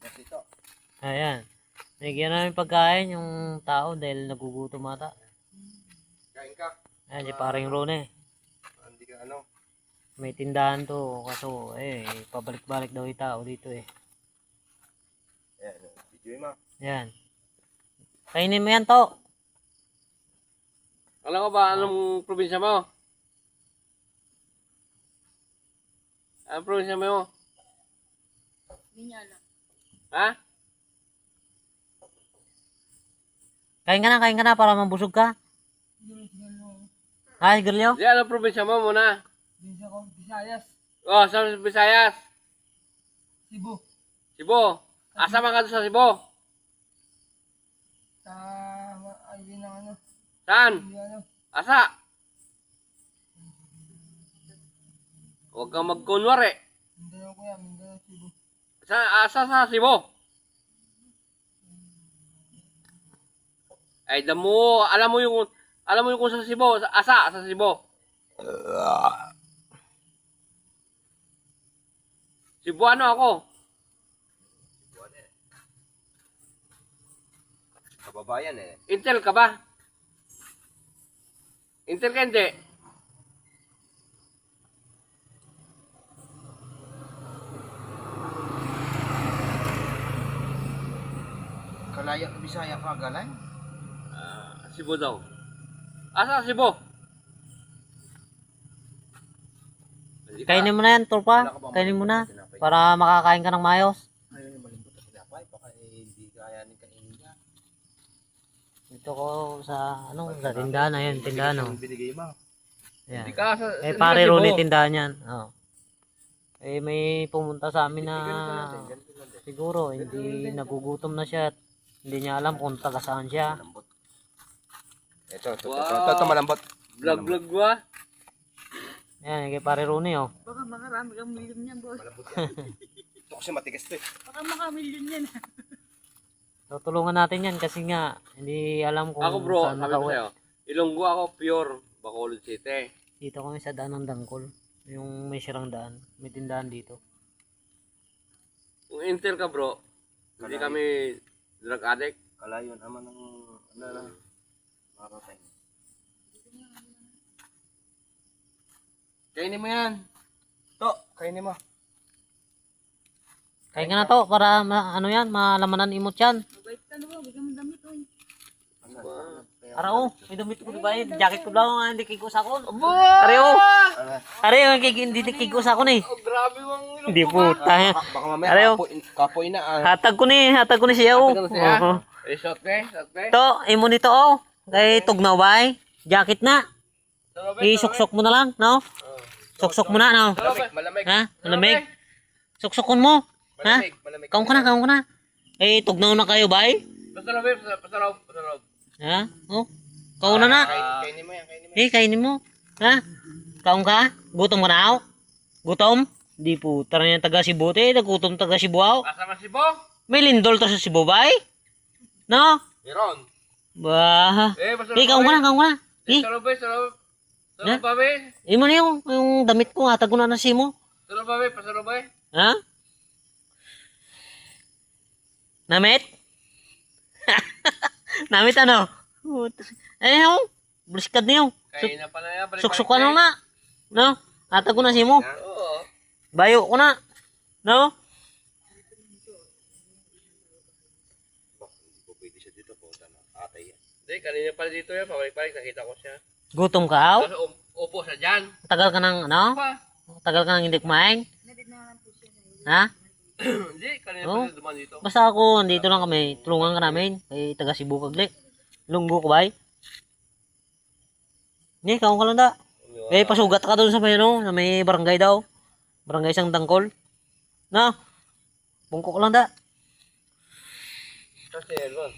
Kasi ito. Ayan. Nagyan namin pagkain yung tao dahil nagugutom ata. Kain ka. Ayan, si paring Rone. Hindi ka ano. May tindahan to. Kaso, pabalik-balik daw yung tao dito eh. Ayan, video mo. Ayan. Kainin mo yan to. Alam ko ba anong probinsya mo? Anong probinsya mo? Hindi niya alam. Ha? Kain ka na para mabusog ka. Ha, Sigarilyo? Di, anong probinsya mo muna? Hindi ako, Visayas, Oh, sa Visayas. Cebu. Cebu. Asa man ka doon sa Cebu? Sa, ayun ang ano, Saan? ano, Asa? Huwag kang magkunwari. Mindanao ko yan, Mindanao, Cebu. Asa sa Cebu? Ay, damo, alam mo yung kung sa Cebu, asa sa Cebu. Cebuano ako. Kababayan eh. Intel ka ba? Intel ka hindi? Kalaya, Bisaya ka galing? Cebu daw. Asa Cebu? Kainin mo na yan, Turpa. Kainin mo na. Para makakain ka ng mayos. Ayaw yung malimbot na pinapay. Baka hindi kaya ni kainin niya. Dito ko sa, sa tindahan. Ayan, tindahan, oh. Binigay mo. Ayan. Hindi ka sa Pare Cebu. Ronnie, tindahan yan. Oh. May pumunta sa amin na siguro hindi nagugutom na siya at hindi niya alam kung taga saan siya. Ito, Wow. malambot. Vlog ba? Ayan, kay Pare Ronnie, oh. Baka makarami kang milyon niyan, boss. Malambot yan. Ito kasi matigas to eh. Baka makamilyon yan. Tutulungan natin yan kasi nga hindi alam kung Ako bro, saan sabi ko makauwi. sa'yo. Ilonggo ako, pure Bacolod City. Dito kami sa daan ng Dangkol. Yung may sirang daan. May tindahan dito. Kung Intel ka bro, hindi kami drug addict. Kalayo naman ng ano na. Marating. Kainin mo yan. To, kainin mo. Kain ka na to para malamanan imot yan. Mabait ka naman, bigyan mo damit, oy. Ara oh, may damit ko diba yun? Jacket ko lang hindi kikos ako. Are oh. Are oh, hindi kikos ako ni. Oh, grabe mong ilonggo. Hindi puta. Baka mamaya Araw. kapoy na Hatag ko ni siya oh. Hatag ko na siya? Oo. Eh, shot ka. To, imo nito oh. Kay tugnaw bay. Jacket na. Isuksok mo na lang, no? Suksok mo na, no? Malamig. Ha? Malamig. Suksokon mo. Ha? Malamig. Kaon ka na. Tugnaw na kayo bay. Pasarap. Ha? Oh. Kaon na. Kainin mo yan, kainin mo. Kainin mo. Ha? Kaon ka? Gutom ka na ako? Gutom? Di po. Tara niya taga Cebu. Nagutom taga Cebu ako. Asa man Cebu? May lindol to sa Cebu bay. No? Meron. Bah. Pasarap. Kaon ka na. Sarap. Sarap ba, be? Imo na yung damit ko nga. Tag ko na na simo. Sarap ba, be? Pasarap ba? Ha? Namit? Namit ano? Ayaw. Bliskad niyo. Kain na pala yan. Suksok ka na nga. No? Atag ko na simo. Oo. Bayo ko na. No? Pwede siya dito po. Atay yan. Hindi, kanina pala dito yan. Pabalik-balik. Nakita ko siya. Gutom ka aw? Tapos upo siya dyan. Tagal ka ng ano? Pa. Tagal ka ng hindi kumain? Nadit na lang po siya. Ha? Hindi, kanina Oh. pala duman dito. Basta ako, dito lang kami. Tulungan ka namin. Kay taga Cebu kagli. Lunggo ko ba? Hindi, kaon ka lang da. Pasugat ka doon sa may, sa may barangay daw. Barangay sang Dangkol. No? Bungkok lang da. Kasi, Ron.